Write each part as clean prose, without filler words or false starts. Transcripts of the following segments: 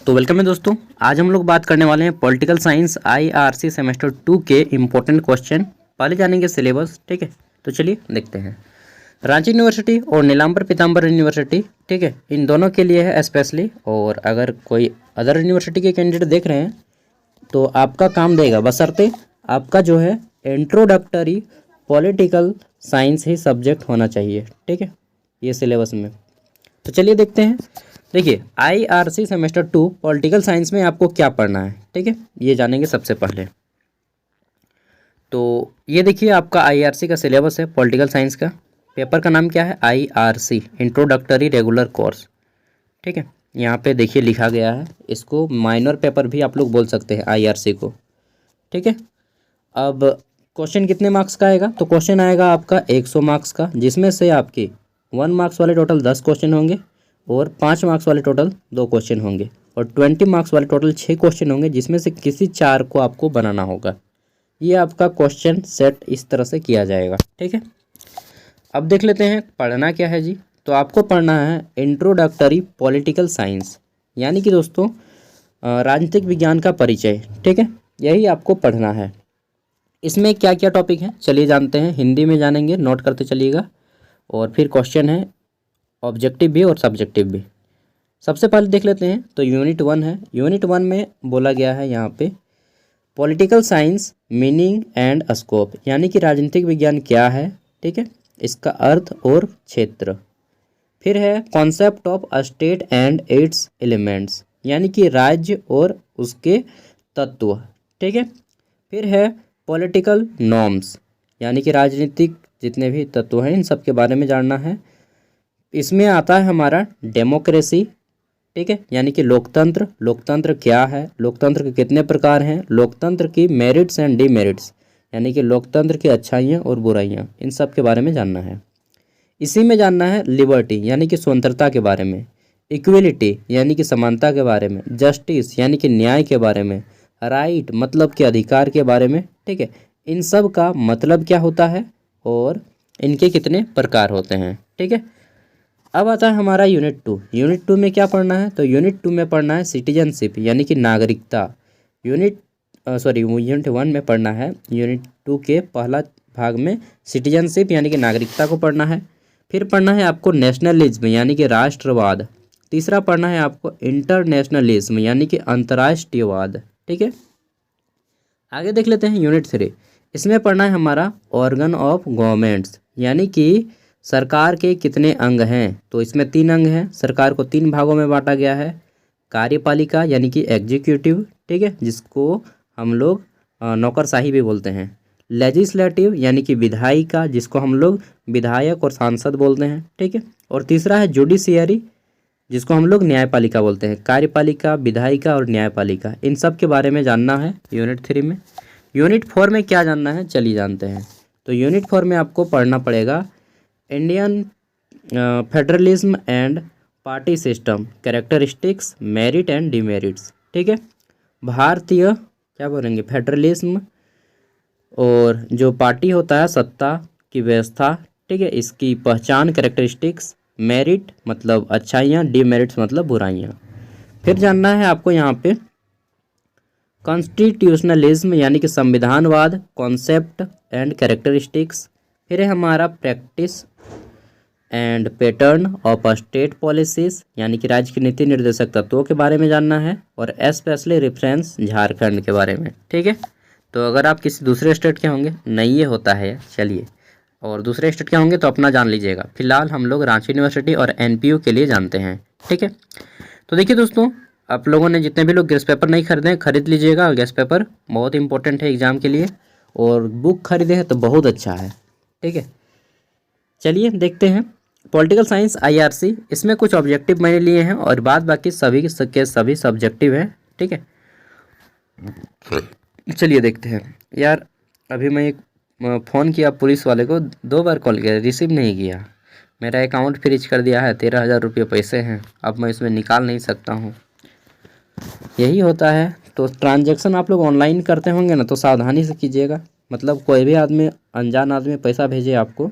तो वेलकम है दोस्तों। आज हम लोग बात करने वाले हैं पॉलिटिकल साइंस आईआरसी सेमेस्टर 2 के इम्पोर्टेंट क्वेश्चन। पहले जानेंगे सिलेबस, ठीक है। तो चलिए देखते हैं। रांची यूनिवर्सिटी और नीलांबर पीताम्बर यूनिवर्सिटी, ठीक है, इन दोनों के लिए है स्पेशली। और अगर कोई अदर यूनिवर्सिटी के कैंडिडेट देख रहे हैं तो आपका काम देगा, बशर्ते आपका जो है इंट्रोडक्टरी पॉलिटिकल साइंस ही सब्जेक्ट होना चाहिए, ठीक है, ये सिलेबस में। तो चलिए देखते हैं। देखिए, आईआरसी सेमेस्टर 2 पॉलिटिकल साइंस में आपको क्या पढ़ना है, ठीक है, ये जानेंगे सबसे पहले। तो ये देखिए आपका आईआरसी का सिलेबस है पॉलिटिकल साइंस का। पेपर का नाम क्या है? आईआरसी इंट्रोडक्टरी रेगुलर कोर्स, ठीक है। यहाँ पे देखिए लिखा गया है, इसको माइनर पेपर भी आप लोग बोल सकते हैं आईआरसी को, ठीक है। अब क्वेश्चन कितने मार्क्स का आएगा? तो क्वेश्चन आएगा आपका 100 मार्क्स का, जिसमें से आपके 1 मार्क्स वाले टोटल 10 क्वेश्चन होंगे और 5 मार्क्स वाले टोटल 2 क्वेश्चन होंगे और 20 मार्क्स वाले टोटल 6 क्वेश्चन होंगे, जिसमें से किसी 4 को आपको बनाना होगा। ये आपका क्वेश्चन सेट इस तरह से किया जाएगा, ठीक है। अब देख लेते हैं पढ़ना क्या है जी। तो आपको पढ़ना है इंट्रोडक्टरी पॉलिटिकल साइंस, यानी कि दोस्तों राजनीतिक विज्ञान का परिचय, ठीक है, यही आपको पढ़ना है। इसमें क्या क्या टॉपिक हैं चलिए जानते हैं। हिंदी में जानेंगे, नोट करते चलिएगा। और फिर क्वेश्चन है ऑब्जेक्टिव भी और सब्जेक्टिव भी। सबसे पहले देख लेते हैं। तो यूनिट 1 है। यूनिट 1 में बोला गया है यहाँ पे political science meaning and scope, यानी कि राजनीतिक विज्ञान क्या है, ठीक है, इसका अर्थ और क्षेत्र। फिर है concept of state and it's elements, यानी कि राज्य और उसके तत्व, ठीक है। फिर है पॉलिटिकल नॉर्म्स, यानी कि राजनीतिक जितने भी तत्व हैं इन सब के बारे में जानना है। इसमें आता है हमारा डेमोक्रेसी, ठीक है, यानी कि लोकतंत्र। लोकतंत्र क्या है, लोकतंत्र के कितने प्रकार हैं, लोकतंत्र की मेरिट्स एंड डीमेरिट्स, यानी कि लोकतंत्र की अच्छाइयाँ और बुराइयाँ, इन सब के बारे में जानना है। इसी में जानना है लिबर्टी, यानी कि स्वतंत्रता के बारे में, इक्वलिटी यानी कि समानता के बारे में, जस्टिस यानी कि न्याय के बारे में, राइट मतलब कि अधिकार के बारे में, ठीक है, इन सब का मतलब क्या होता है और इनके कितने प्रकार होते हैं, ठीक है। अब आता है हमारा यूनिट 2। यूनिट 2 में क्या पढ़ना है? तो यूनिट 2 में पढ़ना है सिटीजनशिप, यानी कि नागरिकता। यूनिट 1 में पढ़ना है, यूनिट 2 के पहला भाग में सिटीजनशिप यानी कि नागरिकता को पढ़ना है। फिर पढ़ना है आपको नेशनलिज्म, यानी कि राष्ट्रवाद। तीसरा पढ़ना है आपको इंटरनेशनलिज्म, यानी कि अंतर्राष्ट्रीयवाद, ठीक है। आगे देख लेते हैं यूनिट 3। इसमें पढ़ना है हमारा ऑर्गन ऑफ गवर्नमेंट्स, यानी कि सरकार के कितने अंग हैं। तो इसमें 3 अंग हैं। सरकार को 3 भागों में बांटा गया है। कार्यपालिका यानी कि एग्जीक्यूटिव, ठीक है, जिसको हम लोग नौकरशाही भी बोलते हैं। लेजिस्लेटिव यानी कि विधायिका, जिसको हम लोग विधायक और सांसद बोलते हैं, ठीक है। और तीसरा है जुडिशियरी, जिसको हम लोग न्यायपालिका बोलते हैं। कार्यपालिका, विधायिका और न्यायपालिका, इन सब के बारे में जानना है यूनिट 3 में। यूनिट 4 में क्या जानना है चलिए जानते हैं। तो यूनिट 4 में आपको पढ़ना पड़ेगा Indian federalism and party system, characteristics, merit and demerits, ठीक है। भारतीय क्या बोलेंगे, फेडरलिज्म और जो पार्टी होता है सत्ता की व्यवस्था, ठीक है, इसकी पहचान, कैरेक्टरिस्टिक्स, मेरिट मतलब अच्छाइयाँ, डिमेरिट्स मतलब बुराइयाँ। फिर जानना है आपको यहाँ पे कॉन्स्टिट्यूशनलिज्म, यानी कि संविधानवाद, कॉन्सेप्ट एंड कैरेक्टरिस्टिक्स। फिर है हमारा practice and pattern of state policies, यानी कि राज्य की नीति निर्देशक तत्वों के बारे में जानना है। और स्पेशली रेफरेंस झारखंड के बारे में, ठीक है। तो अगर आप किसी दूसरे स्टेट के होंगे, नहीं ये होता है चलिए, और दूसरे स्टेट के होंगे तो अपना जान लीजिएगा। फिलहाल हम लोग रांची यूनिवर्सिटी और एनपीयू के लिए जानते हैं, ठीक है। तो देखिए दोस्तों, आप लोगों ने जितने भी लोग गेस्ट पेपर नहीं खरीदे खरीद लीजिएगा। गेस्ट पेपर बहुत इंपॉर्टेंट है एग्जाम के लिए, और बुक खरीदे हैं तो बहुत अच्छा है, ठीक है। चलिए देखते हैं पॉलिटिकल साइंस आईआरसी। इसमें कुछ ऑब्जेक्टिव मैंने लिए हैं और बाद बाकी सभी के सभी सब्जेक्टिव हैं, ठीक है। चलिए देखते हैं। यार अभी मैं एक फ़ोन किया पुलिस वाले को, 2 बार कॉल किया, रिसीव नहीं किया। मेरा अकाउंट फ्रीज कर दिया है, 13,000 रुपये पैसे हैं, अब मैं इसमें निकाल नहीं सकता हूँ। यही होता है। तो ट्रांजैक्शन आप लोग ऑनलाइन करते होंगे ना, तो सावधानी से कीजिएगा। मतलब कोई भी आदमी, अनजान आदमी पैसा भेजे आपको,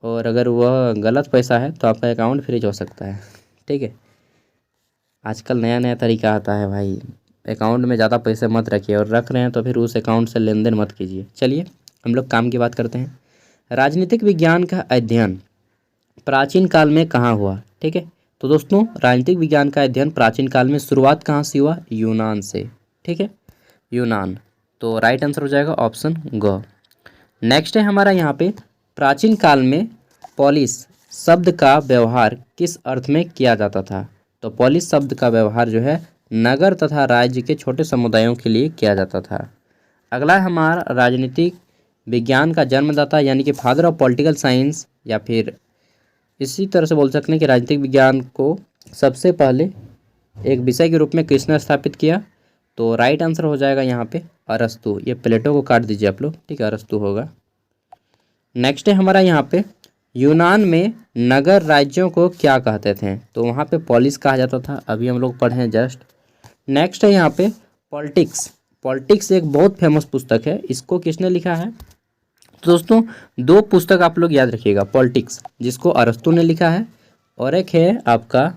और अगर वह गलत पैसा है तो आपका अकाउंट फ्रीज हो सकता है, ठीक है। आजकल नया नया तरीका आता है भाई, अकाउंट में ज़्यादा पैसे मत रखिए, और रख रहे हैं तो फिर उस अकाउंट से लेन देन मत कीजिए। चलिए हम लोग काम की बात करते हैं। राजनीतिक विज्ञान का अध्ययन प्राचीन काल में कहाँ हुआ? ठीक है, तो दोस्तों राजनीतिक विज्ञान का अध्ययन प्राचीन काल में शुरुआत कहाँ से हुआ? यूनान से। ठीक है, यूनान। तो राइट आंसर हो जाएगा ऑप्शन ग। नेक्स्ट है हमारा यहाँ पे, प्राचीन काल में पॉलिस शब्द का व्यवहार किस अर्थ में किया जाता था? तो पॉलिस शब्द का व्यवहार जो है नगर तथा राज्य के छोटे समुदायों के लिए किया जाता था। अगला है हमारा राजनीतिक विज्ञान का जन्मदाता यानी कि फादर ऑफ पॉलिटिकल साइंस, या फिर इसी तरह से बोल सकते हैं कि राजनीतिक विज्ञान को सबसे पहले एक विषय के रूप में किसने स्थापित किया? तो राइट आंसर हो जाएगा यहाँ पे अरस्तु। ये प्लेटो को काट दीजिए आप लोग, ठीक है, अरस्तु होगा। नेक्स्ट है हमारा यहाँ पे, यूनान में नगर राज्यों को क्या कहते थे? तो वहाँ पे पॉलिस कहा जाता था, अभी हम लोग पढ़े हैं जस्ट। नेक्स्ट है यहाँ पे पॉलिटिक्स। पॉलिटिक्स एक बहुत फेमस पुस्तक है, इसको किसने लिखा है? तो दोस्तों दो पुस्तक आप लोग याद रखिएगा, पॉलिटिक्स जिसको अरस्तु ने लिखा है, और एक है आपका,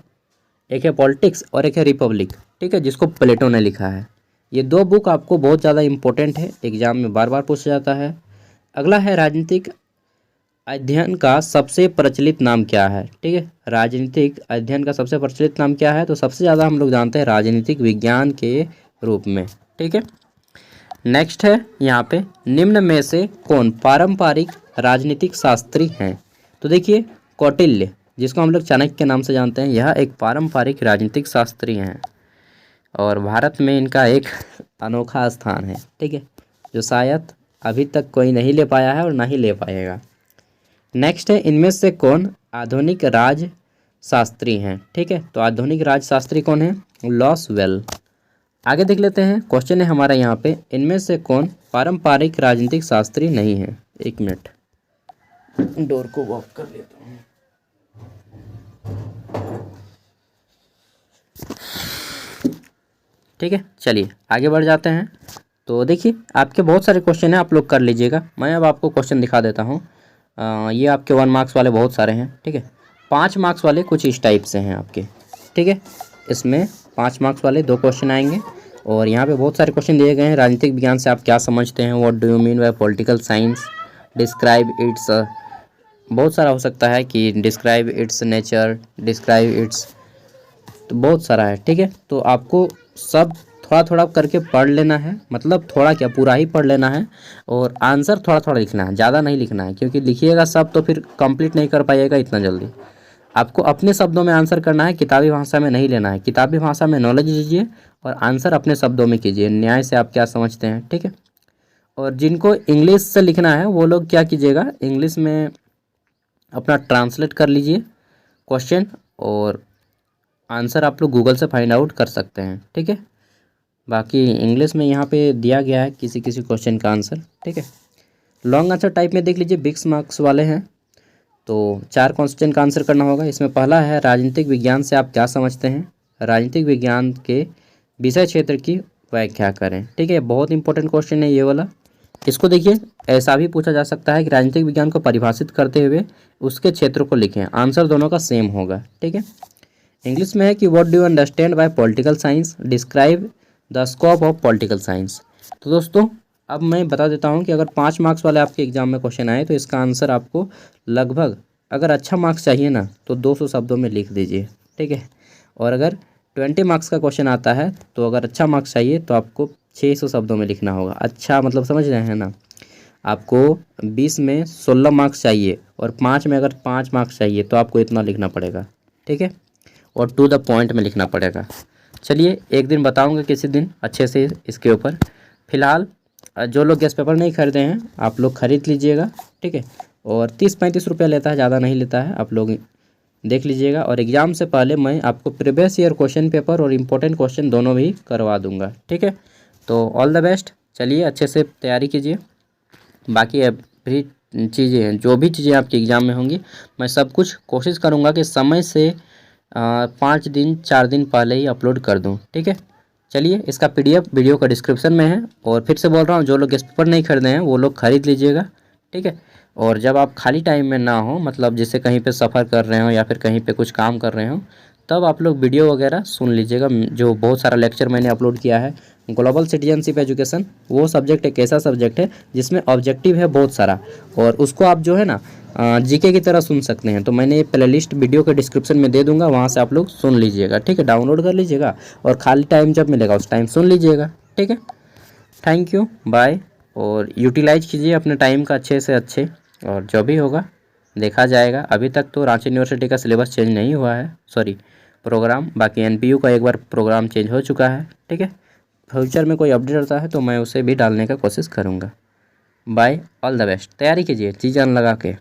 एक है पॉलिटिक्स और एक है रिपब्लिक, ठीक है, जिसको प्लेटो ने लिखा है। ये दो बुक आपको बहुत ज़्यादा इंपॉर्टेंट है, एग्जाम में बार बार पूछा जाता है। अगला है राजनीतिक अध्ययन का सबसे प्रचलित नाम क्या है? ठीक है, राजनीतिक अध्ययन का सबसे प्रचलित नाम क्या है? तो सबसे ज़्यादा हम लोग जानते हैं राजनीतिक विज्ञान के रूप में। ठीक है, नेक्स्ट है यहाँ पे, निम्न में से कौन पारंपरिक राजनीतिक शास्त्री हैं? तो देखिए कौटिल्य, जिसको हम लोग चाणक्य के नाम से जानते हैं, यह एक पारंपरिक राजनीतिक शास्त्री हैं, और भारत में इनका एक अनोखा स्थान है। ठीक है, जो शायद अभी तक कोई नहीं ले पाया है और ना ही ले पाएगा। नेक्स्ट है, इनमें से कौन आधुनिक राजशास्त्री हैं? ठीक है, तो आधुनिक राजशास्त्री कौन है? लॉसवेल। आगे देख लेते हैं, क्वेश्चन है हमारा यहाँ पे, इनमें से कौन पारंपरिक राजनीतिक शास्त्री नहीं है? एक मिनट, डोर को वॉक कर लेता हूँ। ठीक है, चलिए आगे बढ़ जाते हैं। तो देखिए आपके बहुत सारे क्वेश्चन हैं, आप लोग कर लीजिएगा। मैं अब आपको क्वेश्चन दिखा देता हूँ। ये आपके 1 मार्क्स वाले बहुत सारे हैं, ठीक है। 5 मार्क्स वाले कुछ इस टाइप से हैं आपके, ठीक है। इसमें 5 मार्क्स वाले 2 क्वेश्चन आएंगे, और यहाँ पे बहुत सारे क्वेश्चन दिए गए हैं। राजनीतिक विज्ञान से आप क्या समझते हैं? What do you mean by political science? Describe it's, बहुत सारा हो सकता है कि describe it's nature, describe it's, तो बहुत सारा है, ठीक है। तो आपको सब थोड़ा थोड़ा करके पढ़ लेना है, मतलब थोड़ा क्या पूरा ही पढ़ लेना है, और आंसर थोड़ा थोड़ा लिखना है, ज़्यादा नहीं लिखना है, क्योंकि लिखिएगा सब तो फिर कंप्लीट नहीं कर पाइएगा इतना जल्दी। आपको अपने शब्दों में आंसर करना है, किताबी भाषा में नहीं लेना है। किताबी भाषा में नॉलेज लीजिए और आंसर अपने शब्दों में कीजिए, न्याय से आप क्या समझते हैं, ठीक है। और जिनको इंग्लिश से लिखना है वो लोग क्या कीजिएगा, इंग्लिश में अपना ट्रांसलेट कर लीजिए क्वेश्चन, और आंसर आप लोग गूगल से फाइंड आउट कर सकते हैं, ठीक है। बाकी इंग्लिश में यहाँ पे दिया गया है किसी किसी क्वेश्चन का आंसर, ठीक है। लॉन्ग आंसर टाइप में देख लीजिए, 20 मार्क्स वाले हैं, तो 4 क्वेश्चन का आंसर करना होगा। इसमें पहला है, राजनीतिक विज्ञान से आप क्या समझते हैं? राजनीतिक विज्ञान के विषय क्षेत्र की व्याख्या करें, ठीक है। बहुत इंपॉर्टेंट क्वेश्चन है ये वाला। इसको देखिए, ऐसा भी पूछा जा सकता है कि राजनीतिक विज्ञान को परिभाषित करते हुए उसके क्षेत्र को लिखें। आंसर दोनों का सेम होगा, ठीक है। इंग्लिश में है कि what do you understand by political science? Describe the scope of political science. तो दोस्तों अब मैं बता देता हूं कि अगर 5 मार्क्स वाले आपके एग्जाम में क्वेश्चन आए तो इसका आंसर आपको लगभग, अगर अच्छा मार्क्स चाहिए ना तो 200 शब्दों में लिख दीजिए, ठीक है। और अगर 20 मार्क्स का क्वेश्चन आता है तो अगर अच्छा मार्क्स चाहिए तो आपको 600 शब्दों में लिखना होगा। अच्छा मतलब समझ रहे हैं ना, आपको 20 में 16 मार्क्स चाहिए और 5 में अगर 5 मार्क्स चाहिए तो आपको इतना लिखना पड़ेगा, ठीक है, और टू द पॉइंट में लिखना पड़ेगा। चलिए एक दिन बताऊंगा किसी दिन अच्छे से इसके ऊपर। फिलहाल जो लोग गैस पेपर नहीं खरीदे हैं आप लोग खरीद लीजिएगा, ठीक है। और 30-35 रुपया लेता है, ज़्यादा नहीं लेता है, आप लोग देख लीजिएगा। और एग्ज़ाम से पहले मैं आपको प्रीवियस ईयर क्वेश्चन पेपर और इम्पोर्टेंट क्वेश्चन दोनों भी करवा दूंगा, ठीक है। तो ऑल द बेस्ट, चलिए अच्छे से तैयारी कीजिए। बाकी अभी चीज़ें, जो भी चीज़ें आपके एग्ज़ाम में होंगी, मैं सब कुछ कोशिश करूँगा कि समय से 5 दिन 4 दिन पहले ही अपलोड कर दूं, ठीक है। चलिए इसका PDF वीडियो का डिस्क्रिप्शन में है, और फिर से बोल रहा हूँ जो लोग गेस्ट पेपर नहीं खरीदे हैं वो लोग खरीद लीजिएगा, ठीक है। और जब आप खाली टाइम में ना हो, मतलब जैसे कहीं पे सफ़र कर रहे हो या फिर कहीं पे कुछ काम कर रहे हो, तब आप लोग वीडियो वगैरह सुन लीजिएगा। जो बहुत सारा लेक्चर मैंने अपलोड किया है। ग्लोबल सिटीजनशिप एजुकेशन वो सब्जेक्ट एक ऐसा सब्जेक्ट है जिसमें ऑब्जेक्टिव है बहुत सारा, और उसको आप जो है ना जीके की तरह सुन सकते हैं। तो मैंने ये प्लेलिस्ट वीडियो के डिस्क्रिप्शन में दे दूंगा, वहाँ से आप लोग सुन लीजिएगा, ठीक है। डाउनलोड कर लीजिएगा और खाली टाइम जब मिलेगा उस टाइम सुन लीजिएगा, ठीक है। Thank you, bye. और यूटिलाइज कीजिए अपने टाइम का अच्छे से अच्छे, और जो भी होगा देखा जाएगा। अभी तक तो रांची यूनिवर्सिटी का सिलेबस चेंज नहीं हुआ है, सॉरी प्रोग्राम। बाकी एनपीयू का एक बार प्रोग्राम चेंज हो चुका है, ठीक है। फ्यूचर में कोई अपडेट आता है तो मैं उसे भी डालने का कोशिश करूँगा। Bye, all the best. तैयारी कीजिए जी जान लगा के।